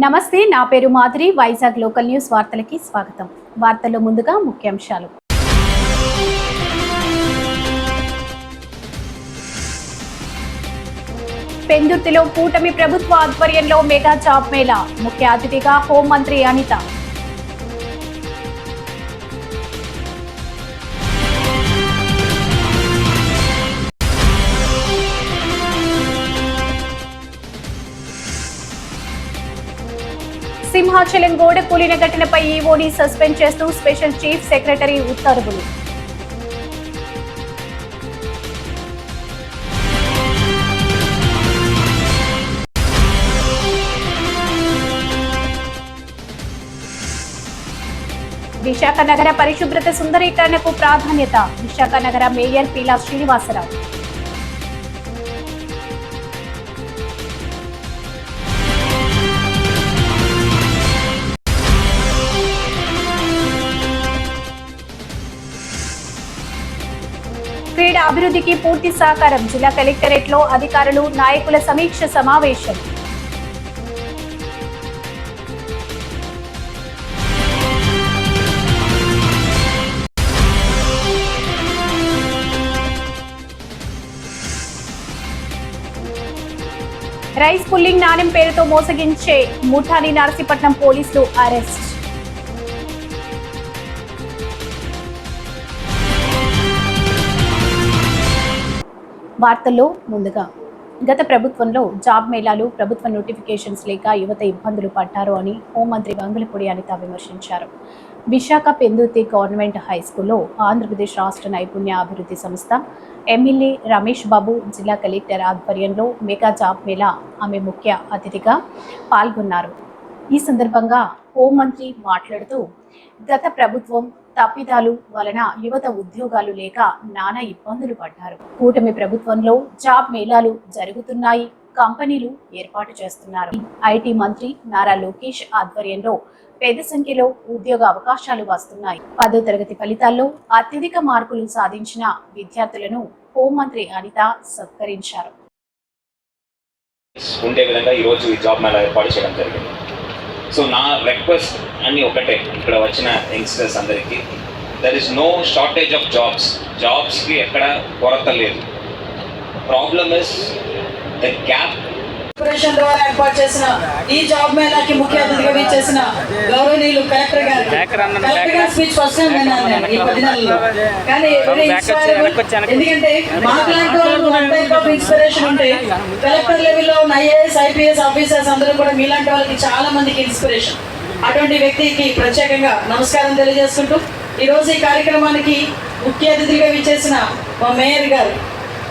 నమస్తే, నా పేరు మాధురి. వైజాగ్ లోకల్ న్యూస్ వార్తలకి స్వాగతం. వార్తల్లో ముందుగా ముఖ్యాంశాలు. పెందుర్తిలో కూటమి ప్రభుత్వ ఆధ్వర్యంలో మెగా జాబ్ మేళా. ముఖ్య అతిథిగా హోంమంత్రి అనిత. సింహాచలం గోడ కూలిన ఘటనపై ఈవోని సస్పెండ్ చేస్తూ స్పెషల్ చీఫ్ సెక్రటరీ ఉత్తర్వులు. విశాఖ నగర పరిశుభ్రత సుందరీకరణకు ప్రాధాన్యత. విశాఖ నగర మేయర్ పీలా శ్రీనివాసరావు. క్రీడా అభివృద్ధికి పూర్తి సహకారం. జిల్లా కలెక్టరేట్ లో అధికారులు నాయకుల సమీక్ష సమావేశం. రైస్ పుల్లింగ్ నాణ్యం పేరుతో మోసగించే ముఠాని నర్సీపట్నం పోలీసులు అరెస్ట్. వార్తల్లో ముందుగా, గత ప్రభుత్వంలో జాబ్ మేళాలు, ప్రభుత్వ నోటిఫికేషన్స్ లేక యువత ఇబ్బందులు పడ్డారు అని హోంమంత్రి వంగలపూడి అనిత విమర్శించారు. విశాఖ పెందుర్తి గవర్నమెంట్ హై స్కూల్లో ఆంధ్రప్రదేశ్ రాష్ట్ర నైపుణ్య అభివృద్ధి సంస్థ ఎమ్మెల్యే రమేష్ బాబు, జిల్లా కలెక్టర్ ఆధ్వర్యంలో మెగా జాబ్ మేళా ఆమె ముఖ్య అతిథిగా పాల్గొన్నారు. ఈ సందర్భంగా హోంమంత్రి మాట్లాడుతూ, గత ప్రభుత్వం తప్పిదాలు వలన యువత ఉద్యోగాలు లేక నానా ఇబ్బందులు పడ్డారు. కూటమి ప్రభుత్వంలో జాబ్ మేళాలు జరుగుతున్నాయి, కంపెనీలు ఏర్పాటు చేస్తున్నారు. ఐటీ మంత్రి నారా లోకేష్ ఆధ్వర్యంలో పెద్ద సంఖ్యలో ఉద్యోగ అవకాశాలు వస్తున్నాయి. 10వ తరగతి ఫలితాల్లో అత్యధిక మార్కులు సాధించిన విద్యార్థులను హోంమంత్రి అనిత సత్కరించారు. ఉండే విధంగా ఈరోజు ఈ జాబ్ మేళా ఏర్పాటు చేయడం జరిగింది. సో నా రిక్వెస్ట్ అన్నీ ఒకటే, ఇక్కడ వచ్చిన యంగ్స్టర్స్ అందరికీ, there is no shortage of జాబ్స్కి ఎక్కడ కొరత లేదు. Problem is the gap. Corporation ద్వారా ఏర్పాటు చేసిన ఈ జాబ్ మేళాకి ముఖ్య అతిథిగా విచ్చేసిన గౌరవనీయులు కలెక్టర్ గారు స్పీచ్ ఫస్ట్ టైం విన్నాను నేను ఈ 10 నెలల్లో. కానీ ఎందుకంటే మాట్లాంటి వాళ్ళు వన్ టైప్ ఆఫ్ ఇన్స్పిరేషన్ ఉంటే, కలెక్టర్ లెవెల్లో ఉన్న ఐఏఎస్ ఐపీఎస్ ఆఫీసర్స్ అందరూ కూడా మీలాంటి వాళ్ళకి చాలా మందికి ఇన్స్పిరేషన్. అటువంటి వ్యక్తికి ప్రత్యేకంగా నమస్కారం తెలియజేసుకుంటూ, ఈరోజు ఈ కార్యక్రమానికి ముఖ్య అతిథిగా విచ్చేసిన మా మేయర్ గారు,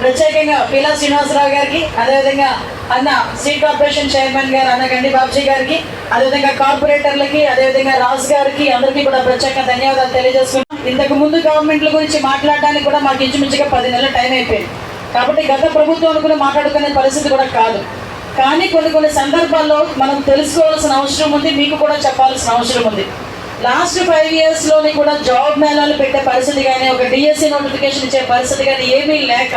ప్రత్యేకంగా పీలా శ్రీనివాసరావు గారికి, అదేవిధంగా అన్న సీడ్ కార్పొరేషన్ చైర్మన్ గారు అన్న గండి బాబ్జీ గారికి, అదేవిధంగా కార్పొరేటర్లకి, అదేవిధంగా రాజు గారికి, అందరికీ కూడా ప్రత్యేకంగా ధన్యవాదాలు తెలియజేసుకున్నాం. ఇంతకు ముందు గవర్నమెంట్ల గురించి మాట్లాడడానికి కూడా మాకు ఇంచుమించుగా 10 నెలల టైం అయిపోయింది. కాబట్టి గత ప్రభుత్వం కూడా మాట్లాడుకునే పరిస్థితి కూడా కాదు. కానీ కొన్ని సందర్భాల్లో మనం తెలుసుకోవాల్సిన అవసరం ఉంది, మీకు కూడా చెప్పాల్సిన అవసరం ఉంది. లాస్ట్ 5 yearsలోని కూడా జాబ్ మేళాలు పెట్టే పరిస్థితి కానీ, ఒక డిఎస్సి నోటిఫికేషన్ ఇచ్చే పరిస్థితి కానీ ఏమీ లేక,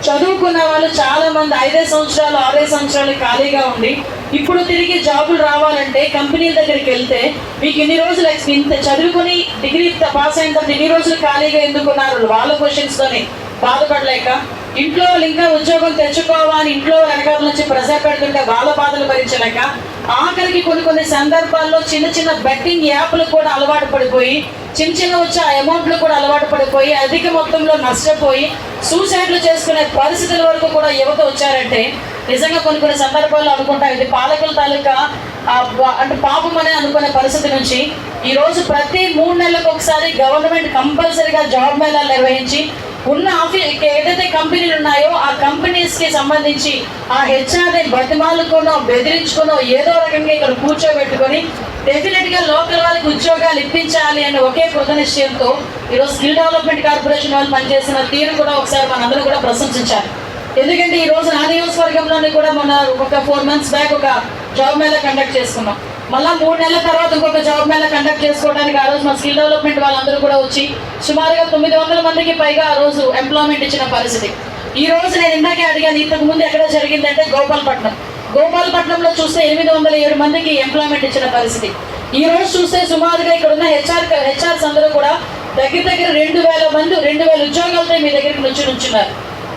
చదువుకున్న వాళ్ళు చాలా మంది 5 సంవత్సరాలు 6 సంవత్సరాలు ఖాళీగా ఉండి, ఇప్పుడు తిరిగి జాబులు రావాలంటే కంపెనీల దగ్గరికి వెళ్తే, మీకు ఇన్ని రోజులు ఇంత చదువుకుని డిగ్రీ పాస్ అయిన తర్వాత ఇన్ని రోజులు ఖాళీగా ఎందుకున్నారు వాళ్ళ క్వశ్చన్స్తోని బాధపడలేక, ఇంట్లో వాళ్ళు ఇంకా ఉద్యోగం తెచ్చుకోవాలని ఇంట్లో వెనకాల నుంచి ప్రెజర్ పెడుతుంటే వాళ్ళ బాధలు భరించలేక, ఆఖరికి కొన్ని సందర్భాల్లో చిన్న బెట్టింగ్ యాప్లు కూడా అలవాటు పడిపోయి, చిన్న వచ్చే అమౌంట్లు కూడా అలవాటు పడిపోయి, అధిక మొత్తంలో నష్టపోయి సూసైడ్లు చేసుకునే పరిస్థితుల వరకు కూడా యువత వచ్చారంటే, నిజంగా కొన్ని సందర్భాల్లో అనుకుంటా ఇది పాలకుల తాలూకా అంటే పాపం అనే అనుకునే పరిస్థితి నుంచి ఈరోజు ప్రతి 3 నెలలకు ఒకసారి గవర్నమెంట్ కంపల్సరీగా జాబ్ మేళాలు నిర్వహించి, ఉన్న ఏదైతే కంపెనీలు ఉన్నాయో ఆ కంపెనీస్కి సంబంధించి ఆ హెచ్ఆర్ని బతిమాలుకునో బెదిరించుకునో ఏదో రకంగా ఇక్కడ కూర్చోబెట్టుకొని డెఫినెట్గా లోకల్ వాళ్ళకి ఉద్యోగాలు ఇప్పించాలి అనే ఒకే కృత నిశ్చయంతో ఈరోజు స్కిల్ డెవలప్మెంట్ కార్పొరేషన్ వాళ్ళు పనిచేసిన తీరు కూడా ఒకసారి మనందరూ కూడా ప్రశంసించాలి. ఎందుకంటే ఈరోజు నా నియోజకవర్గంలోని కూడా మొన్న ఒక 4 months బ్యాక్ ఒక జాబ్ మేళా కండక్ట్ చేసుకున్నాం. మళ్ళీ 3 నెలల తర్వాత ఇంకొక జాబ్ మేళా కండక్ట్ చేసుకోవడానికి ఆ రోజు మా స్కిల్ డెవలప్మెంట్ వాళ్ళందరూ కూడా వచ్చి సుమారుగా 900 మందికి పైగా ఆ రోజు ఎంప్లాయ్మెంట్ ఇచ్చిన పరిస్థితి. ఈ రోజు నేను ఇందాకే అడిగాను, ఇంతకు ముందు ఎక్కడ జరిగిందంటే గోపాలపట్నం. గోపాలపట్నంలో చూస్తే 807 మందికి ఎంప్లాయ్మెంట్ ఇచ్చిన పరిస్థితి. ఈ రోజు చూస్తే సుమారుగా ఇక్కడ ఉన్న హెచ్ఆర్స్ అందరూ కూడా దగ్గర 2000 మంది 2000 ఉద్యోగాలతో మీ దగ్గరికి నుంచున్నారు.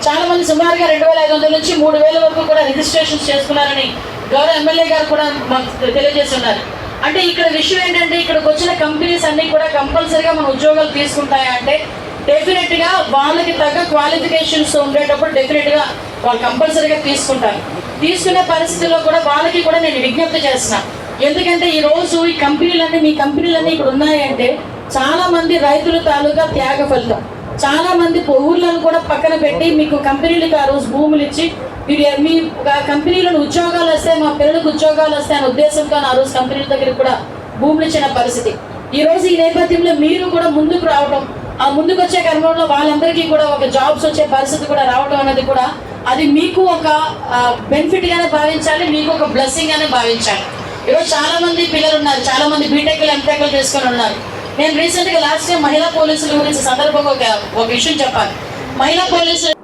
చాలా మంది సుమారుగా 2500 నుంచి 3000 వరకు కూడా రిజిస్ట్రేషన్స్ చేసుకున్నారని గౌరవ ఎమ్మెల్యే గారు కూడా మాకు తెలియజేస్తున్నారు. అంటే ఇక్కడ విషయం ఏంటంటే ఇక్కడికి వచ్చిన కంపెనీస్ అన్ని కూడా కంపల్సరీగా మన ఉద్యోగాలు తీసుకుంటాయా అంటే డెఫినెట్గా వాళ్ళకి తగ్గ క్వాలిఫికేషన్స్ ఉండేటప్పుడు డెఫినెట్గా వాళ్ళు కంపల్సరీగా తీసుకుంటారు. తీసుకునే పరిస్థితుల్లో కూడా వాళ్ళకి కూడా నేను విజ్ఞప్తి చేస్తున్నాను. ఎందుకంటే ఈ రోజు ఈ కంపెనీలన్నీ మీ కంపెనీలన్నీ ఇక్కడ ఉన్నాయంటే చాలా మంది రైతుల తాలూకా త్యాగ ఫలితం. చాలా మంది ఊర్లను కూడా పక్కన పెట్టి మీకు కంపెనీలకు ఆ రోజు భూములు ఇచ్చి మీరు మీ కంపెనీలను ఉద్యోగాలు వస్తే మా పిల్లలకు ఉద్యోగాలు వస్తాయనే ఉద్దేశంతో ఆ రోజు కంపెనీల దగ్గర కూడా భూములు ఇచ్చిన పరిస్థితి. ఈ రోజు ఈ నేపథ్యంలో మీరు కూడా ముందుకు రావడం, ఆ ముందుకు వచ్చే క్రమంలో వాళ్ళందరికీ కూడా ఒక జాబ్స్ వచ్చే పరిస్థితి కూడా రావడం అనేది కూడా అది మీకు ఒక బెనిఫిట్ గానే భావించాలి, మీకు ఒక బ్లెస్సింగ్ గానే భావించాలి. ఈరోజు చాలా మంది పిల్లలు ఉన్నారు, చాలా మంది బీటెక్లు ఎంటెక్లు చేసుకొని ఉన్నారు. నేను రీసెంట్ గా లాస్ట్ టైం మహిళా పోలీసుల గురించి సందర్భంగా ఒక విషయం చెప్పాలి. మహిళా పోలీసులు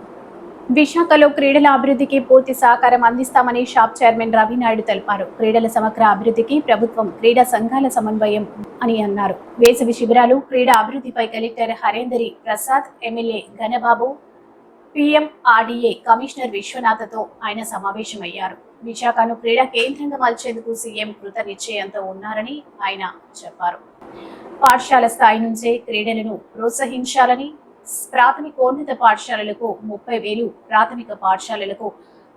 విశాఖలో క్రీడల అభివృద్ధికి పూర్తి సహకారం అందిస్తామని షాప్ చైర్మన్ రవినాయుడు తెలిపారు. క్రీడల సమగ్ర అభివృద్ధికి ప్రభుత్వం క్రీడా సంఘాల సమన్వయం అని అన్నారు. వేసవి శిబిరాలు, క్రీడా అభివృద్ధిపై collector Harendari Prasad, MLA Ganababu, PMRDA commissioner విశ్వనాథతో ఆయన సమావేశమయ్యారు. విశాఖను క్రీడా కేంద్రంగా మలిచేందుకు సీఎం కృత నిశ్చయంతో ఉన్నారని ఆయన చెప్పారు. పాఠశాల స్థాయి నుంచే క్రీడలను ప్రోత్సహించాలని, ప్రాథమికోన్నత పాఠశాలలకు 30,000, ప్రాథమిక పాఠశాలలకు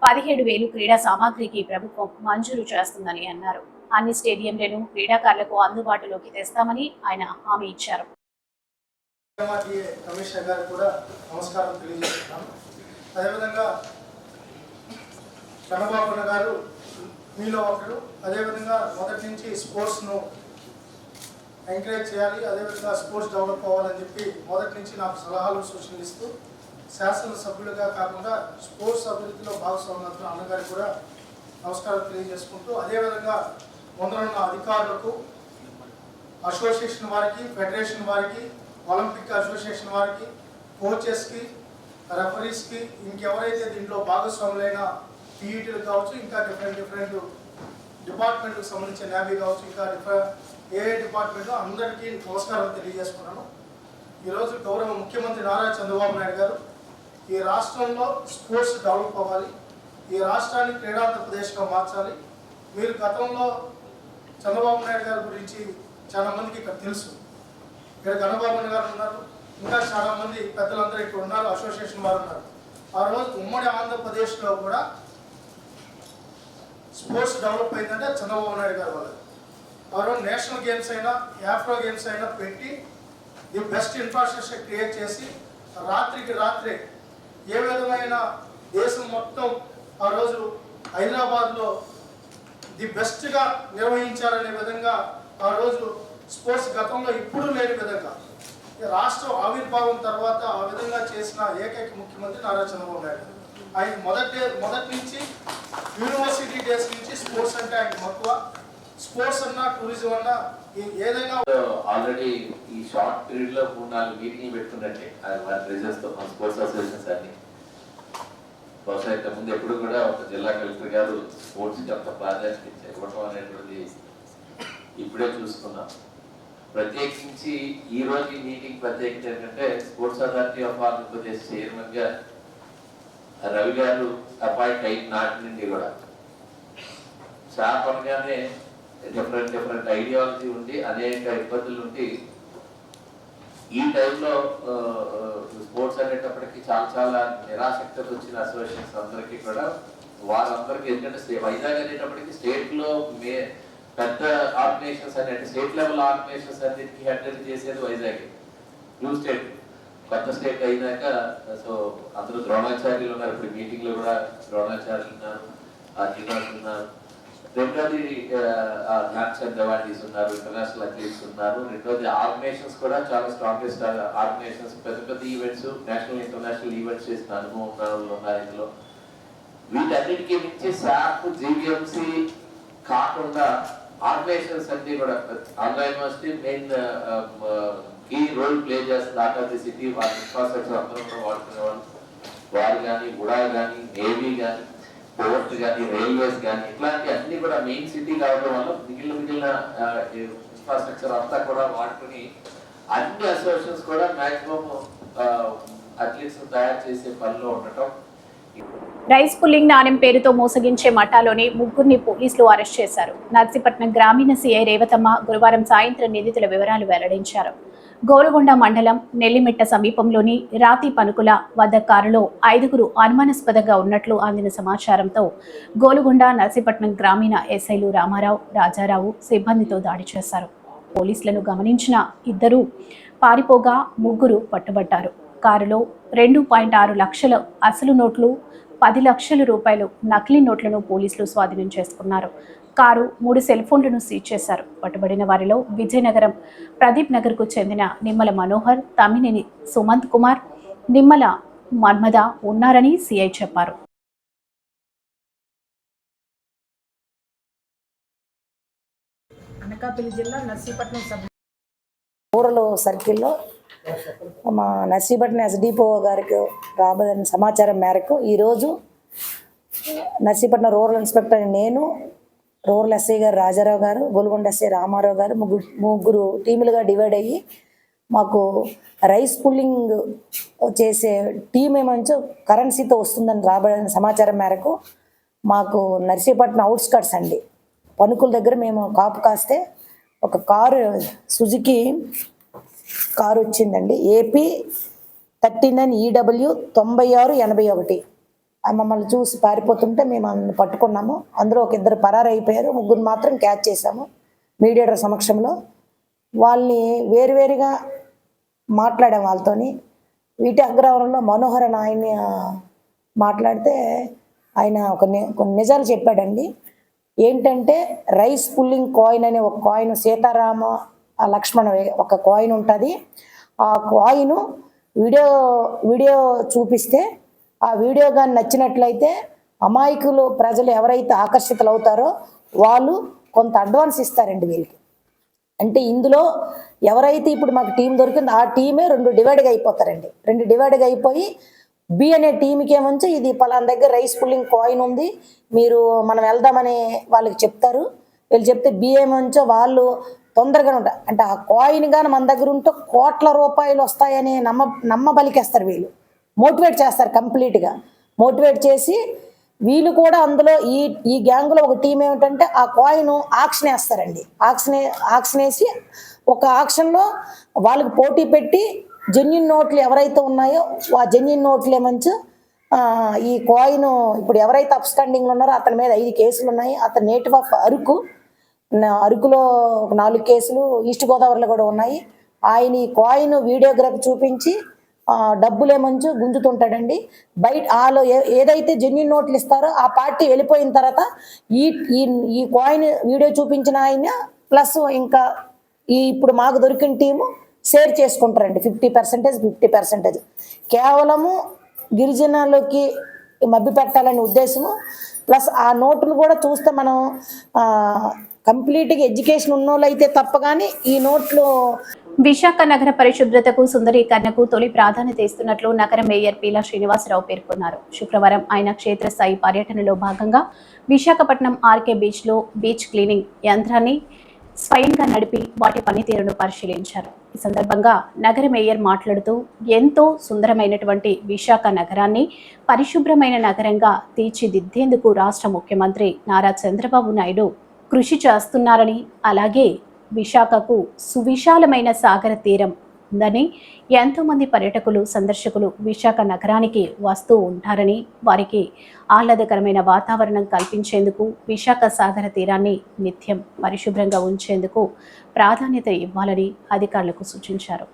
17,000 క్రీడా సామాగ్రికి ప్రభుత్వం మంజూరు చేస్తుందని అన్నారు. అన్ని స్టేడియంలను క్రీడాకారులకు అందుబాటులోకి తెస్తామని ఆయన హామీ ఇచ్చారు. కమిషనర్ గారు కూడా నమస్కారం తెలియజేస్తున్నాను. అదేవిధంగా చంద్రబాబు గారు మీలో ఒకరు. అదేవిధంగా మొదటి నుంచి స్పోర్ట్స్ను ఎంకరేజ్ చేయాలి, అదేవిధంగా స్పోర్ట్స్ డెవలప్ అవ్వాలని చెప్పి మొదటి నుంచి నాకు సలహాలు సూచనలు ఇస్తూ శాసనసభ్యులుగా కాకుండా స్పోర్ట్స్ అభివృద్ధిలో భాగస్వామ్యం అన్నగారికి కూడా నమస్కారం తెలియజేసుకుంటూ, అదేవిధంగా ముందరున్న అధికారులకు, అసోసియేషన్ వారికి, ఫెడరేషన్ వారికి, ఒలింపిక్ అసోసియేషన్ వారికి, కోచెస్కి, రెఫరీస్కి, ఇంకెవరైతే దీంట్లో భాగస్వాములైన పీఈటీలు కావచ్చు, ఇంకా డిఫరెంట్ డిపార్ట్మెంట్కి సంబంధించిన నేవీ కావచ్చు, ఇంకా ఏ డిపార్ట్మెంట్ అందరికీ నమస్కారం తెలియజేసుకున్నాను. ఈరోజు గౌరవ ముఖ్యమంత్రి నారా చంద్రబాబు నాయుడు గారు ఈ రాష్ట్రంలో స్పోర్ట్స్ డెవలప్ అవ్వాలి, ఈ రాష్ట్రాన్ని క్రీడాంధ్రప్రదేశ్గా మార్చాలి. మీరు గతంలో చంద్రబాబు నాయుడు గారి గురించి చాలా మందికి ఇక్కడ తెలుసు. ఇక్కడ ఘనబాబు గారు ఉన్నారు, ఇంకా చాలా మంది పెద్దలందరూ ఇక్కడ ఉన్నారు, అసోసియేషన్ వారు ఉన్నారు. ఆ రోజు ఉమ్మడి ఆంధ్రప్రదేశ్లో కూడా స్పోర్ట్స్ డెవలప్ అయిందంటే చంద్రబాబు నాయుడు గారు వల్ల. ఆ రోజు నేషనల్ గేమ్స్ అయినా, ఆఫ్రో గేమ్స్ అయినా పెట్టి ది బెస్ట్ ఇన్ఫ్రాస్ట్రక్చర్ క్రియేట్ చేసి రాత్రికి రాత్రే ఏ విధమైన దేశం మొత్తం ఆ రోజు హైదరాబాద్లో ది బెస్ట్గా నిర్వహించారనే విధంగా ఆ రోజు స్పోర్ట్స్ గతంలో ఇప్పుడు లేని విధంగా రాష్ట్రం ఆవిర్భావం తర్వాత ఆ విధంగా చేసిన ఏకైక ముఖ్యమంత్రి నారా చంద్రబాబు నాయుడు. ఆయన మొదటి నుంచి యూనివర్సిటీ డేస్ నుంచి స్పోర్ట్స్ అంటే ఆయన మక్కువ. స్పోర్ట్స్ అన్నా, టూరిజం అన్నా ఏదైనా ఆల్రెడీ ఈ షార్ట్ పీరియడ్ లో 3-4 మీటింగ్లు పెట్టుకున్నట్టే రిజల్ట్స్ తో స్పోర్ట్స్ అసోసియేషన్స్ అన్ని. బహుశా ఇంత ముందు ఎప్పుడు కూడా ఒక జిల్లా కలెక్టర్ గారు స్పోర్ట్స్ కి అంత ప్రాధాన్యత ఇవ్వడం అనేటువంటిది ఇప్పుడే చూసుకున్నాం. ప్రత్యేకించి ఈ రోజు ఈ మీటింగ్ ప్రత్యేకించి ఏంటంటే sports authority of Andhra Pradesh chairman గా రవి గారు అపాయింట్ అయిన నాటి నుండి కూడా శాపంగానే డిఫరెంట్ ఐడియాలజీ ఉండి అనేక ఇబ్బందులు ఉండి ఈ టైంలో స్పోర్ట్స్ అనేటప్పటికీ చాలా నిరాసక్తత వచ్చిన అసోసియేషన్స్ అందరికీ కూడా వారందరికీ ఎందుకంటే వైజాగ్ అనేటప్పటికీ స్టేట్ లో పెద్ద ఆర్గనైజేషన్స్ అనే స్టేట్ లెవెల్ ఆర్గనైజేషన్స్ అన్నిటికీ హ్యాండిల్ చేసేది వైజాగ్. న్యూ స్టేట్ కొత్త స్టేట్ అయినాక సో అందరూ ద్రోణాచార్యులు ఉన్నారు. ఇప్పుడు మీటింగ్ లో కూడా ద్రోణాచార్యులు ఉన్నారు, శ్రీనివాస్ ఉన్నారు. రెండోది ధ్యాన్ చంద్ అవార్డీస్ ఉన్నారు, ఇంటర్నేషనల్ అథ్లీట్స్ ఉన్నారు. రెండోది ఆర్గనైజేషన్స్ కూడా చాలా స్ట్రాంగెస్ట్ ఆర్గనైజేషన్స్, పెద్ద ఈవెంట్స్, నేషనల్ ఇంటర్నేషనల్ ఈవెంట్స్ చేసిన అనుభవం ఉన్నారు ఇందులో. వీటన్నిటికీ మించి శాప్, జీవీఎంసీ కాకుండా ఆర్గనైజేషన్స్ అన్ని కూడా Andhra university main key role play చేస్తుంది. ఆర్ట్ ఆఫ్ ది సిటీ వారి ఇన్ఫ్రాస్ట్రక్చర్ అందరూ కూడా వాడుకునేవాళ్ళు. వారు కానీ, ఉడా కానీ, నేవీ కానీ పోర్ట్ కానీ రైల్వేస్ కానీ ఇట్లాంటి అన్ని కూడా మెయిన్ సిటీ కావడం వల్ల మిగిలిన ఇన్ఫ్రాస్ట్రక్చర్ అంతా కూడా వాడుకుని అన్ని అసోసియేషన్స్ కూడా మాక్సిమం అథ్లెట్స్ తయారు చేసే పనిలో ఉండటం. రైస్ పుల్లింగ్ నాణ్యం పేరుతో మోసగించే మఠాలోని ముగ్గురిని పోలీసులు అరెస్ట్ చేశారు. నర్సీపట్నం గ్రామీణ సీఐ రేవతమ్మ గురువారం సాయంత్రం నిందితుల వివరాలు వెల్లడించారు. గోలుగొండ మండలం నెల్లిమిట్ట సమీపంలోని రాతి పనుకుల వద్ద కారులో 5గురు అనుమానాస్పదంగా ఉన్నట్లు అందిన సమాచారంతో గోలుగొండ నర్సీపట్నం గ్రామీణ ఎస్ఐలు రామారావు, రాజారావు సిబ్బందితో దాడి చేశారు. పోలీసులను గమనించిన ఇద్దరు పారిపోగా 3 పట్టుబట్టారు. కారులో 2.6 లక్షల అసలు నోట్లు, 10 లక్షల రూపాయలు నకిలీ నోట్లను పోలీసులు స్వాధీనం చేసుకున్నారు. కారు 3 సెల్ ఫోన్లను సీజ్ చేశారు. పట్టుబడిన వారిలో విజయనగరం ప్రదీప్ నగర్కు చెందిన నిమ్మల మనోహర్, తమ్మినేని సుమంత్ కుమార్, నిమ్మల మన్మద ఉన్నారని సిఐ చెప్పారు. అనకాపల్లి జిల్లా నర్సీపట్నం రూరల్ సర్కిల్లో మా నర్సీపట్నం ఎస్డిపో గారికి రాబడిన సమాచారం మేరకు ఈరోజు నర్సీపట్నం రూరల్ ఇన్స్పెక్టర్ నేను, రూరల్ ఎస్ఐ గారు రాజారావు గారు, గోల్కొండ ఎస్ఐ రామారావు గారు ముగ్గురు టీములుగా డివైడ్ అయ్యి మాకు రైస్ పుల్లింగ్ చేసే టీం ఏమంచో కరెన్సీతో వస్తుందని రాబడిన సమాచారం మేరకు మాకు నర్సీపట్నం అవుట్స్కట్స్ అండి పనుకుల దగ్గర మేము కాపు కాస్తే ఒక కారు సుజుకి కారు వచ్చిందండి. AP 39 EW 9681. మమ్మల్ని చూసి పారిపోతుంటే మేము పట్టుకున్నాము. అందులో ఒక 2 పరారు అయిపోయారు, 3 మాత్రం క్యాచ్ చేశాము మీడియేటర్ సమక్షంలో. వాళ్ళని వేరువేరుగా మాట్లాడాం వాళ్ళతోని. వీటి అగ్రహారంలో మనోహర్ అని ఆయన మాట్లాడితే ఆయన కొన్ని నిజాలు చెప్పాడండి. ఏంటంటే రైస్ పుల్లింగ్ కాయిన్ అనే ఒక కాయిన్, సీతారామ లక్ష్మణ ఒక కాయిన్ ఉంటుంది. ఆ కాయిన్ వీడియో చూపిస్తే ఆ వీడియో కానీ నచ్చినట్లయితే అమాయకులు ప్రజలు ఎవరైతే ఆకర్షితులు అవుతారో వాళ్ళు కొంత అడ్వాన్స్ ఇస్తారండి వీళ్ళకి. అంటే ఇందులో ఎవరైతే ఇప్పుడు మాకు టీం దొరికిందో ఆ టీమే 2 డివైడ్గా అయిపోతారండి. 2 డివైడ్గా అయిపోయి బి అనే టీంకి ఏమంచో ఇది పలానా దగ్గర రైస్ పుల్లింగ్ కాయిన్ ఉంది, మీరు మనం వెళ్దామని వాళ్ళకి చెప్తారు. వీళ్ళు చెప్తే బి ఏమంచో వాళ్ళు తొందరగా ఉంటారు. అంటే ఆ కాయిన్ కానీ మన దగ్గర ఉంటే కోట్ల రూపాయలు వస్తాయని నమ్మబలికేస్తారు. వీళ్ళు మోటివేట్ చేస్తారు, కంప్లీట్గా మోటివేట్ చేసి వీళ్ళు కూడా అందులో ఈ గ్యాంగ్లో ఒక టీం ఏమిటంటే ఆ కాయిన్ ఆక్షన్ వేస్తారండి. ఆక్షన్ వేసి ఒక ఆక్షన్లో వాళ్ళకి పోటీ పెట్టి జెన్యున్ నోట్లు ఎవరైతే ఉన్నాయో ఆ జెన్యున్ నోట్లు ఏమంచు ఈ కాయిన్ ఇప్పుడు ఎవరైతే అప్స్టాండింగ్లో ఉన్నారో అతని మీద 5 కేసులు ఉన్నాయి. అతను నేటివ్ ఆఫ్ అరకులో 4 కేసులు, ఈస్ట్ గోదావరిలో కూడా ఉన్నాయి. ఆయన ఈ కాయిన్ వీడియోగ్రఫీ చూపించి డబ్బులు ఏమంచు గుంజుతుంటాడండి. బయట వాళ్ళు ఏదైతే జెన్యున్ నోట్లు ఇస్తారో ఆ పార్టీ వెళ్ళిపోయిన తర్వాత ఈ కాయిన్ వీడియో చూపించిన ఆయన ప్లస్ ఇంకా ఇప్పుడు మాకు దొరికిన టీము షేర్ చేసుకుంటారండి. 50% కేవలము గిరిజనాలకి మభ్య పెట్టాలనే ఉద్దేశము. ప్లస్ ఆ నోట్లు కూడా చూస్తే మనం కంప్లీట్గా ఎడ్యుకేషన్ ఉన్నోళ్ళు అయితే తప్ప కానీ ఈ నోట్లు. విశాఖ నగర పరిశుభ్రతకు సుందరీకరణకు తొలి ప్రాధాన్యత ఇస్తున్నట్లు నగర మేయర్ పీలా శ్రీనివాసరావు పేర్కొన్నారు. శుక్రవారం ఆయన క్షేత్రస్థాయి పర్యటనలో భాగంగా విశాఖపట్నం ఆర్కే బీచ్లో బీచ్ క్లీనింగ్ యంత్రాన్ని స్వయంగా నడిపి వాటి పనితీరును పరిశీలించారు. ఈ సందర్భంగా నగర మేయర్ మాట్లాడుతూ ఎంతో సుందరమైనటువంటి విశాఖ నగరాన్ని పరిశుభ్రమైన నగరంగా తీర్చిదిద్దేందుకు రాష్ట్ర ముఖ్యమంత్రి నారా చంద్రబాబు నాయుడు కృషి చేస్తున్నారని, అలాగే విశాఖకు సువిశాలమైన సాగర తీరం ఉందని, ఎంతోమంది పర్యాటకులు సందర్శకులు విశాఖ నగరానికి వస్తూ ఉంటారని, వారికి ఆహ్లాదకరమైన వాతావరణం కల్పించేందుకు విశాఖ సాగర తీరాన్ని నిత్యం పరిశుభ్రంగా ఉంచేందుకు ప్రాధాన్యత ఇవ్వాలని అధికారులకు సూచించారు.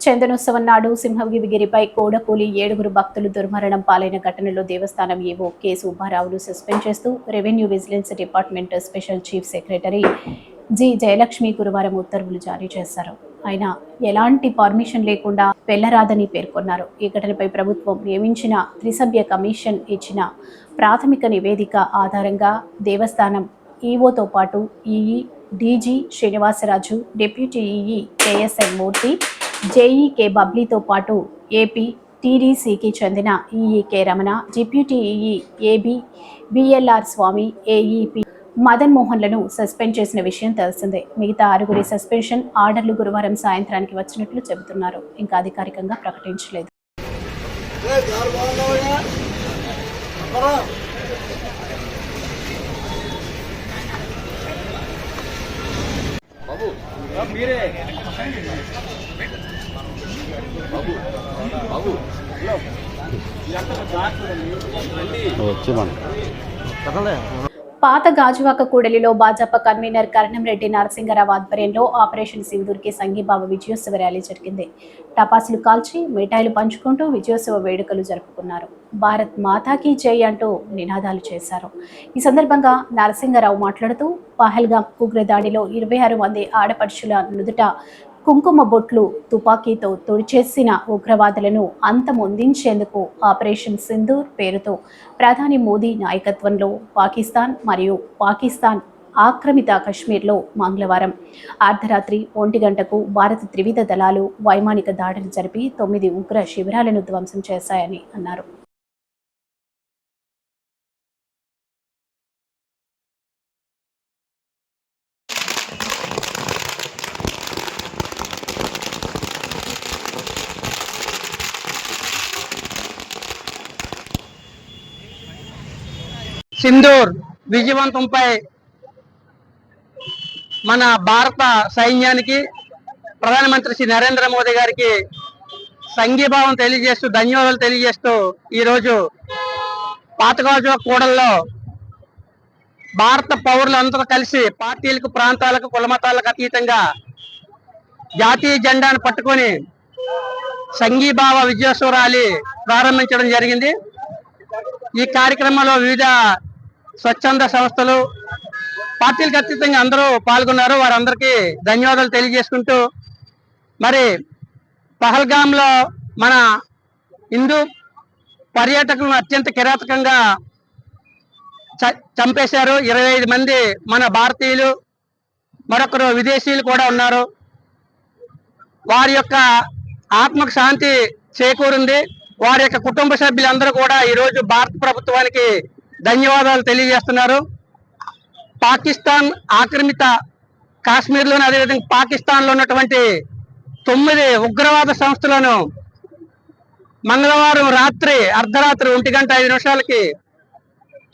చందనోత్సవం నాడు సింహగిరిగిరిపై కోడకూలి 7 భక్తులు దుర్మరణం పాలైన ఘటనలో దేవస్థానం ఈవో కె సుబ్బారావును సస్పెండ్ చేస్తూ revenue vigilance department special chief secretary G Jayalakshmi గురువారం ఉత్తర్వులు జారీ చేశారు. ఆయన ఎలాంటి పర్మిషన్ లేకుండా వెళ్లరాదని పేర్కొన్నారు. ఈ ఘటనపై ప్రభుత్వం నియమించిన త్రిసభ్య కమిషన్ ఇచ్చిన ప్రాథమిక నివేదిక ఆధారంగా దేవస్థానం ఈవోతో పాటు EE DG Srinivasaraju, deputy EE KSN Murthy, JE K బబ్లీతో పాటు ఏపీ టీడీసీకి చెందిన EE K Ramana, deputy EE AB BLR Swamy, AEP Madan మోహన్లను సస్పెండ్ చేసిన విషయం తెలిసిందే. మిగతా 6 సస్పెన్షన్ ఆర్డర్లు గురువారం సాయంత్రానికి వచ్చినట్లు చెబుతున్నారు. ఇంకా అధికారికంగా ప్రకటించలేదు. పాత గాజువాక కూడలిలో భాజపా కన్వీనర్ కరణంరెడ్డి నరసింగరావు ఆధ్వర్యంలో ఆపరేషన్ సింధూర్కి సంఘీభావ విజయోత్సవ ర్యాలీ జరిగింది. టపాసులు కాల్చి మిఠాయిలు పంచుకుంటూ విజయోత్సవ వేడుకలు జరుపుకున్నారు. భారత్ మాతాకి జై అంటూ నినాదాలు చేశారు. ఈ సందర్భంగా నరసింగరావు మాట్లాడుతూ పహల్గామ్ ఉగ్రదాడిలో 26 మంది ఆడపడుచుల నుదుట కుంకుమ బొట్లు తుపాకీతో తుడిచేసిన ఉగ్రవాదులను అంతమొందించేందుకు ఆపరేషన్ సింధూర్ పేరుతో ప్రధాని మోదీ నాయకత్వంలో పాకిస్తాన్ మరియు పాకిస్తాన్ ఆక్రమిత కశ్మీర్లో మంగళవారం అర్ధరాత్రి 1 గంటకు భారత త్రివిధ దళాలు వైమానిక దాడులు జరిపి 9 ఉగ్ర శిబిరాలను ధ్వంసం చేశాయని అన్నారు. సింధూర్ విజయవంతంపై మన భారత సైన్యానికి ప్రధానమంత్రి శ్రీ నరేంద్ర మోదీ గారికి సంఘీభావం తెలియజేస్తూ ధన్యవాదాలు తెలియజేస్తూ ఈరోజు పాతగాజు కూడల్లో భారత పౌరులందరూ కలిసి పార్టీలకు, ప్రాంతాలకు, కులమతాలకు అతీతంగా జాతీయ జెండాను పట్టుకొని సంఘీభావ విజయోత్సవ ర్యాలీ ప్రారంభించడం జరిగింది. ఈ కార్యక్రమంలో వివిధ స్వచ్ఛంద సంస్థలు, పార్టీలకు అతీతంగా అందరూ పాల్గొన్నారు. వారందరికీ ధన్యవాదాలు తెలియజేసుకుంటూ మరి పహల్గామ్లో మన హిందూ పర్యాటకులను అత్యంత కిరాతకంగా చంపేశారు. 25 మంది మన భారతీయులు, మరొకరు విదేశీయులు కూడా ఉన్నారు. వారి యొక్క ఆత్మకు శాంతి చేకూరింది. వారి యొక్క కుటుంబ సభ్యులందరూ కూడా ఈరోజు భారత ప్రభుత్వానికి ధన్యవాదాలు తెలియజేస్తున్నారు. పాకిస్తాన్ ఆక్రమిత కాశ్మీర్లోని, అదేవిధంగా పాకిస్తాన్లో ఉన్నటువంటి 9 ఉగ్రవాద సంస్థలను మంగళవారం రాత్రి అర్ధరాత్రి 1:05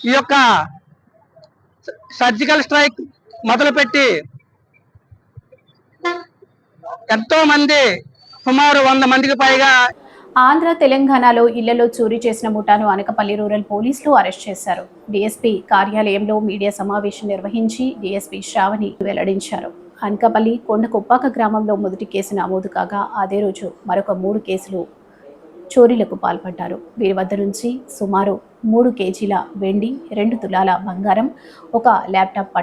ఈ యొక్క సర్జికల్ స్ట్రైక్ మొదలుపెట్టి ఎంతో మంది, సుమారు 100 మందికి పైగా ఆంధ్ర, తెలంగాణలో ఇళ్లలో చోరీ చేసిన ముఠాను అనకపల్లి రూరల్ పోలీసులు అరెస్ట్ చేశారు. డీఎస్పీ కార్యాలయంలో మీడియా సమావేశం నిర్వహించి డీఎస్పీ శ్రావణి వెల్లడించారు. అనకపల్లి కొండకొప్పాక గ్రామంలో మొదటి కేసు నమోదు కాగా అదే రోజు మరొక 3 కేసులు చోరీలకు పాల్పడ్డారు. వీరి వద్ద నుంచి సుమారు 3 కేజీల వెండి, 2 తులాల బంగారం, ఒక ల్యాప్టాప్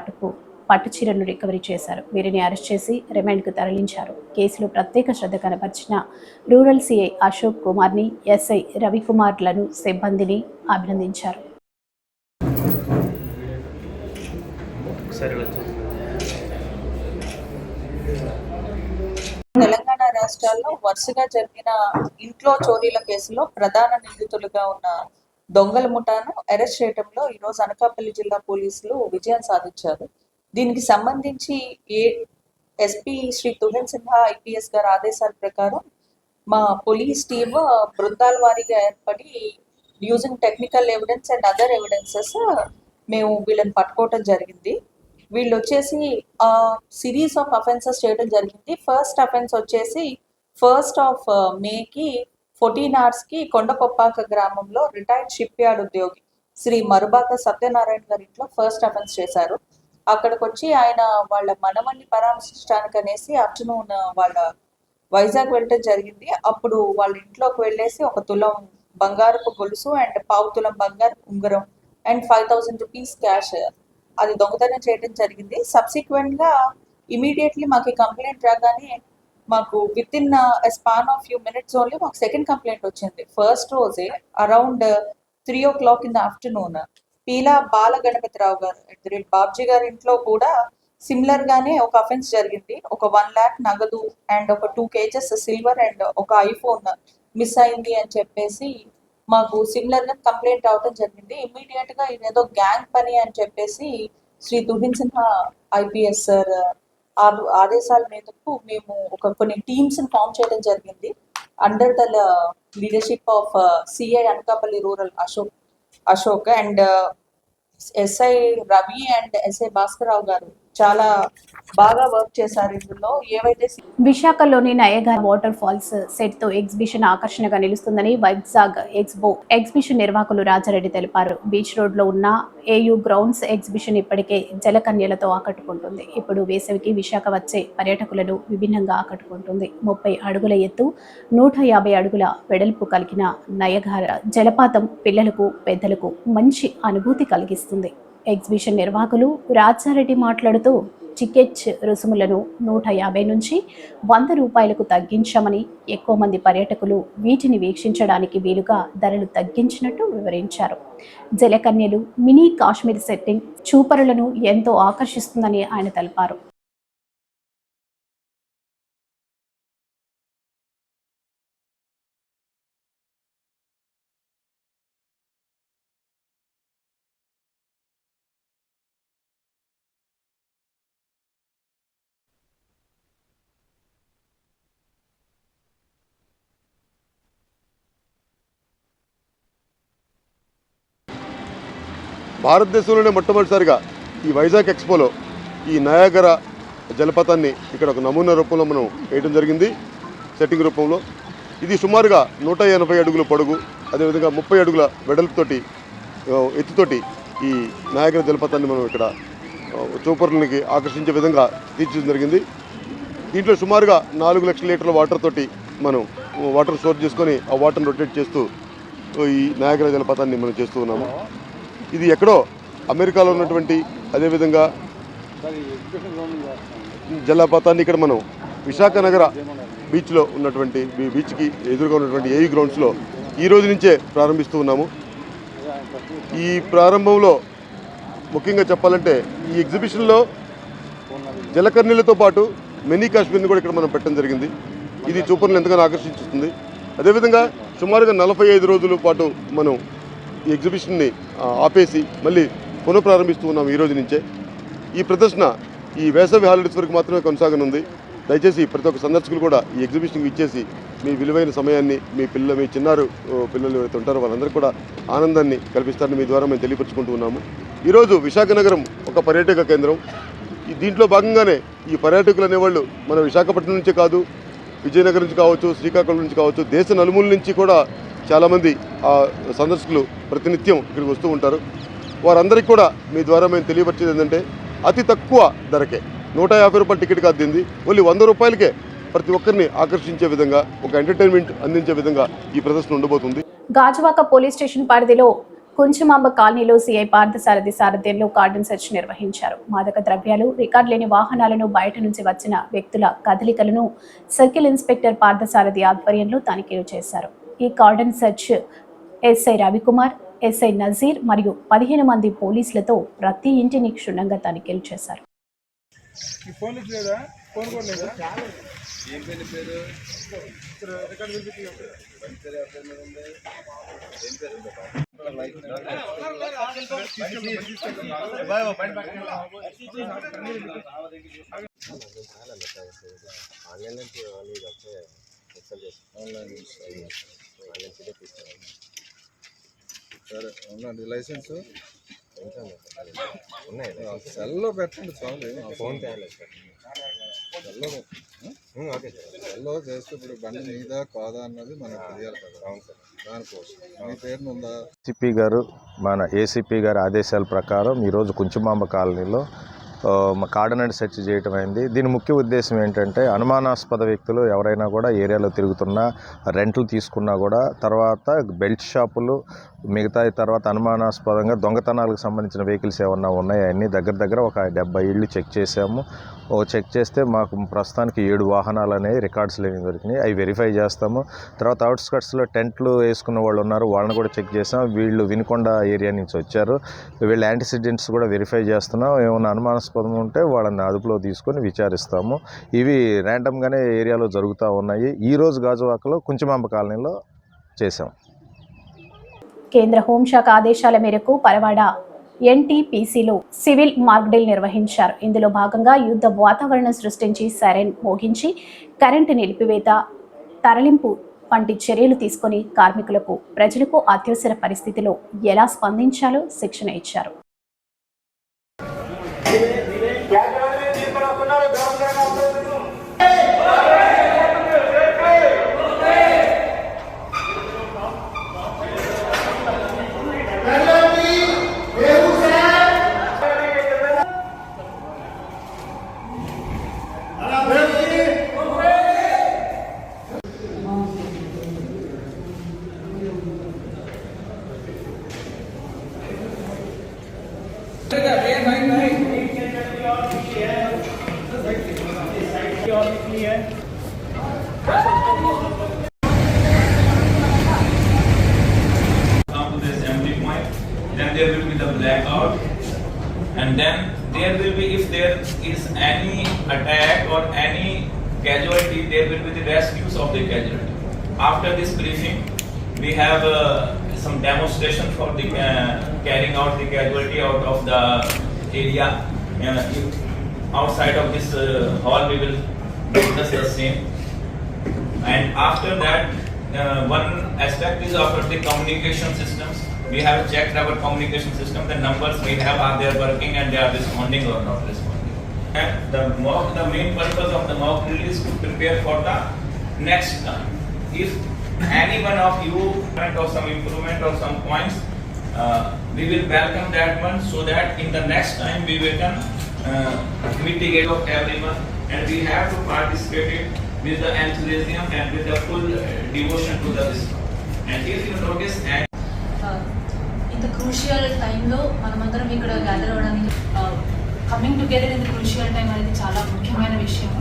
పట్టుచీరను రికవరీ చేశారు. వీరిని అరెస్ట్ చేసి రిమాండ్కు తరలించారు. కేసులో ప్రత్యేక శ్రద్ధ కనబర్చిన రూరల్ సిఐ అశోక్ కుమార్ని, ఎస్ఐ రవికుమార్లను సిబ్బందిని అభినందించారు. తెలంగాణ రాష్ట్రాల్లో వరుసగా జరిగిన ఇంట్లో చోరీల కేసులో ప్రధాన నిందితులుగా ఉన్న దొంగల ముఠాను అరెస్ట్ చేయడంలో ఈరోజు అనకాపల్లి జిల్లా పోలీసులు విజయం సాధించారు. దీనికి సంబంధించి ఎస్పీ శ్రీ తుహిన్ సిన్హా ఐపీఎస్ గారి ఆదేశాల ప్రకారం మా పోలీస్ టీమ్ బృందాల వారీగా ఏర్పడి using technical evidence and other evidences మేము వీళ్ళని పట్టుకోవటం జరిగింది. వీళ్ళు వచ్చేసి సిరీస్ ఆఫ్ అఫెన్సెస్ చేయడం జరిగింది. ఫస్ట్ అఫెన్స్ వచ్చేసి 1 మేకి 14 hours కొండకొప్పాక గ్రామంలో రిటైర్డ్ షిప్ యార్డ్ ఉద్యోగి శ్రీ మరుబాక సత్యనారాయణ గారి ఇంట్లో ఫస్ట్ అఫెన్స్ చేశారు. అక్కడికి వచ్చి ఆయన వాళ్ళ మనవన్ని పరామర్శించడానికి అనేసి ఆఫ్టర్నూన్ వాళ్ళ వైజాగ్ వెళ్ళటం జరిగింది. అప్పుడు వాళ్ళ ఇంట్లోకి వెళ్ళేసి 1 తులం బంగారపు గొలుసు అండ్ 1/2 తులం బంగారు ఉంగరం అండ్ 5,000 రూపీస్ క్యాష్ అది దొంగతనం చేయడం జరిగింది. సబ్సిక్వెంట్ గా ఇమీడియట్లీ మాకు కంప్లైంట్ రాగానే మాకు with in span of few minutes only మాకు సెకండ్ కంప్లైంట్ వచ్చింది. ఫస్ట్ రోజే around 3 o'clock in the afternoon Peela Bala Ganapathirao garu Babji గారి ఇంట్లో కూడా సిమిలర్ గానే ఒక అఫెన్స్ జరిగింది. ఒక 1 lakh నగదు అండ్ ఒక 2 kgs సిల్వర్ అండ్ ఒక ఐఫోన్ మిస్ అయింది అని చెప్పేసి మాకు సిమిలర్ గా కంప్లైంట్ అవడం జరిగింది. ఇమ్మీడియట్ గా ఇదేదో గ్యాంగ్ పని అని చెప్పేసి శ్రీ తుహిన్ సిన్హా ఐపీఎస్ సార్ ఆదేశాల మేరకు మేము కొన్ని టీమ్స్ ఫామ్ చేయడం జరిగింది. Under the leadership of CI Anakapalli rural Ashok and SI Ravi and SI Bhaskararao garu చాలా బాగా వర్క్ చేశారు. ఇందులో ఏవైతే విశాఖలోని నయగార్ వాటర్ ఫాల్స్ సెట్ తో ఎగ్జిబిషన్ ఆకర్షణగా నిలుస్తుందని వైజాగ్ ఎక్స్పో ఎగ్జిబిషన్ నిర్వాహకులు రాజారెడ్డి తెలిపారు. బీచ్ రోడ్ లో ఉన్న ఏయూ గ్రౌండ్స్ ఎగ్జిబిషన్ ఇప్పటికే జలకన్యలతో ఆకట్టుకుంటుంది. ఇప్పుడు వేసవికి విశాఖ వచ్చే పర్యాటకులను విభిన్నంగా ఆకట్టుకుంటుంది. 30 అడుగుల ఎత్తు 150 అడుగుల వెడల్పు కలిగిన నయగార జలపాతం పిల్లలకు పెద్దలకు మంచి అనుభూతి కలిగిస్తుంది. ఎగ్జిబిషన్ నిర్వాహకులు రాజారెడ్డి మాట్లాడుతూ టికెట్ రుసుములను 150 నుంచి 100 రూపాయలకు తగ్గించామని, ఎక్కువ మంది పర్యాటకులు వీటిని వీక్షించడానికి వీలుగా ధరలు తగ్గించినట్టు వివరించారు. జలకన్యలు మినీ కాశ్మీర్ సెట్టింగ్ చూపరులను ఎంతో ఆకర్షిస్తుందని ఆయన తెలిపారు. భారతదేశంలోనే మొట్టమొదటిసారిగా ఈ వైజాగ్ ఎక్స్పోలో ఈ నయాగర జలపాతాన్ని ఇక్కడ ఒక నమూనా రూపంలో మనం వేయడం జరిగింది, సెట్టింగ్ రూపంలో. ఇది సుమారుగా 180 అడుగుల పొడుగు, అదేవిధంగా 30 అడుగుల వెడల్పుతోటి ఎత్తుతోటి ఈ నయాగర జలపాతాన్ని మనం ఇక్కడ చూపరులకి ఆకర్షించే విధంగా తీర్చడం జరిగింది. దీంట్లో సుమారుగా 4 లక్షల లీటర్ల వాటర్ తోటి మనం వాటర్ స్టోర్ చేసుకొని ఆ వాటర్ని రొటేట్ చేస్తూ ఈ నయాగర జలపాతాన్ని మనం చేస్తూ ఉన్నాము. ఇది ఎక్కడో అమెరికాలో ఉన్నటువంటి అదేవిధంగా జలపాతాన్ని ఇక్కడ మనం విశాఖ నగర బీచ్లో ఉన్నటువంటి బీచ్కి ఎదురుగా ఉన్నటువంటి ఏయూ గ్రౌండ్స్లో ఈ రోజు నుంచే ప్రారంభిస్తూ ఉన్నాము. ఈ ప్రారంభంలో ముఖ్యంగా చెప్పాలంటే ఈ ఎగ్జిబిషన్లో జలకర్ణీలతో పాటు మినీ కాశ్మీర్ని కూడా ఇక్కడ మనం పెట్టడం జరిగింది. ఇది చూపర్లను ఎంతగానో ఆకర్షిస్తుంది. అదేవిధంగా సుమారుగా 45 రోజుల పాటు మనం ఈ ఎగ్జిబిషన్ని ఆపేసి మళ్ళీ పునఃప్రారంభిస్తూ ఉన్నాం ఈ రోజు నుంచే. ఈ ప్రదర్శన ఈ వేసవి హాలిడేస్ వరకు మాత్రమే కొనసాగనుంది. దయచేసి ప్రతి ఒక్క సందర్శకులు కూడా ఈ ఎగ్జిబిషన్కి ఇచ్చేసి మీ విలువైన సమయాన్ని మీ చిన్నారు పిల్లలు ఎవరైతే ఉంటారో వాళ్ళందరికీ కూడా ఆనందాన్ని కల్పిస్తారని మీ ద్వారా మేము తెలియపరుచుకుంటూ ఉన్నాము. ఈరోజు విశాఖ నగరం ఒక పర్యాటక కేంద్రం. దీంట్లో భాగంగానే ఈ పర్యాటకులు అనేవాళ్ళు మన విశాఖపట్నం నుంచే కాదు, విజయనగరం నుంచి కావచ్చు, శ్రీకాకుళం నుంచి కావచ్చు, దేశ నలుమూల నుంచి కూడా చాలామంది సందర్శకులు ప్రతినిత్యం ఇక్కడికి వస్తూ ఉంటారు. వారందరికీ కూడా మీ ద్వారా మేము తెలియపరిచేది ఏంటంటే అతి తక్కువ ధరకే 150 రూపాయల టికెట్ కాదు దీన్ని, ఓన్లీ 100 రూపాయలకే ప్రతి ఒక్కరిని ఆకర్షించే విధంగా ఒక ఎంటర్టైన్మెంట్ అందించే విధంగా ఈ ప్రదర్శన ఉండబోతుంది. గాజువాక పోలీస్ స్టేషన్ పరిధిలో కుంచమాంబ కాలనీలో సిఐ పార్థసారథి సారథ్యంలో కార్డన్ సెర్చ్ నిర్వహించారు. మాదక ద్రవ్యాలు, రికార్డు లేని వాహనాలను, బయట నుంచి వచ్చిన వ్యక్తుల కదలికలను సర్కిల్ ఇన్స్పెక్టర్ పార్థసారథి ఆధ్వర్యంలో తనిఖీలు చేశారు. ఈ cordon search SI Ravikumar, SI Nazeer మరియు 15 మంది పోలీసులతో ప్రతి ఇంటిని క్షుణ్ణంగా తనిఖీలు చేశారు. సరే ఉందండి లైసెన్స్ ఉన్నాయి, సెల్లో పెట్టండి చాలు, ఫోన్ తేలేదు సార్. సెల్లో ఓకే సార్, సెల్లో చేస్తే ఇప్పుడు బండి మీదా కాదా అన్నది మనకు తెలియాలి కదా. అవును సార్, దానికోసం మీ పేరు ఉందా? ఏసీపీ గారు, మన ఏసీపీ గారి ఆదేశాల ప్రకారం ఈరోజు కుంచుమాంబ కాలనీలో కార్డనెట్ సెర్చ్ చేయటం అయింది. దీని ముఖ్య ఉద్దేశం ఏంటంటే అనుమానాస్పద వ్యక్తులు ఎవరైనా కూడా ఏరియాలో తిరుగుతున్నా, రెంట్లు తీసుకున్నా కూడా తర్వాత బెల్ట్ షాపులు మిగతా తర్వాత అనుమానాస్పదంగా దొంగతనాలకు సంబంధించిన వెహికల్స్ ఏమన్నా ఉన్నాయా అన్నీ దగ్గర ఒక 70 ఇళ్ళు చెక్ చేసాము. చెక్ చేస్తే మాకు ప్రస్తుతానికి 7 వాహనాలు అనేవి రికార్డ్స్ లేని దొరికినాయి. అవి వెరిఫై చేస్తాము. తర్వాత అవుట్స్కట్స్లో టెంట్లు వేసుకున్న వాళ్ళు ఉన్నారు, వాళ్ళని కూడా చెక్ చేసాం. వీళ్ళు వినుకొండ ఏరియా నుంచి వచ్చారు. వీళ్ళ యాంటీసిడెంట్స్ కూడా వెరిఫై చేస్తున్నాం. ఏమైనా అనుమానాస్పదం ఉంటే వాళ్ళని అదుపులో తీసుకొని విచారిస్తాము. ఇవి ర్యాండమ్గానే ఏరియాలో జరుగుతూ ఉన్నాయి. ఈరోజు గాజువాకలో కుంచమాంబ కాలనీలో చేశాం. కేంద్ర హోంశాఖ ఆదేశాల మేరకు పరవాడ ఎన్టీపీసీలో సివిల్ మాక్డ్రిల్ నిర్వహించారు. ఇందులో భాగంగా యుద్ధ వాతావరణం సృష్టించి సైరన్ మోగించి కరెంటు నిలిపివేత, తరలింపు వంటి చర్యలు తీసుకొని కార్మికులకు, ప్రజలకు అత్యవసర పరిస్థితిలో ఎలా స్పందించాలో శిక్షణ ఇచ్చారు. Then there will be the blackout, and then there will be, if there is any attack or any casualty, there will be the rescues of the casualty. After this briefing, we have some demonstration for the carrying out the casualty out of the area. Outside of this hall, we will discuss the same. And after that, one aspect is after the communication systems. We have checked our communication system. The numbers we have, are they working and they are responding or not responding. And the main purpose of the mock drill is to prepare for the next time. If any one of you or some improvement or some points, we will welcome that one, so that in the next time we will can mitigate of everyone, and we have to participate it with the enthusiasm and with the full devotion to the system. And if you notice, ఇంత crucial టైంలో మనమందరం ఇక్కడ gather అవ్వడానికి, coming together in the crucial time అనేది చాలా ముఖ్యమైన విషయం.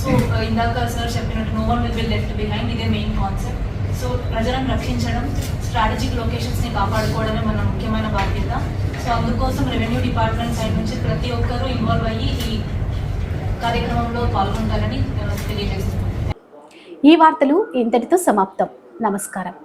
So ఇందాక సార్ చెప్పినట్టు no one will be left behind, ఇదే మెయిన్ కాన్సెప్ట్. సో ప్రజలను రక్షించడం, స్ట్రాటజిక్ లొకేషన్స్ని కాపాడుకోవడమే మన ముఖ్యమైన బాధ్యత. సో అందుకోసం రెవెన్యూ డిపార్ట్మెంట్ సైడ్ నుంచి ప్రతి ఒక్కరూ ఇన్వాల్వ్ అయ్యి ఈ కార్యక్రమంలో పాల్గొంటారని తెలియజేస్తున్నాం. ఈ వార్తలు ఇంతటితో సమాప్తం. నమస్కారం.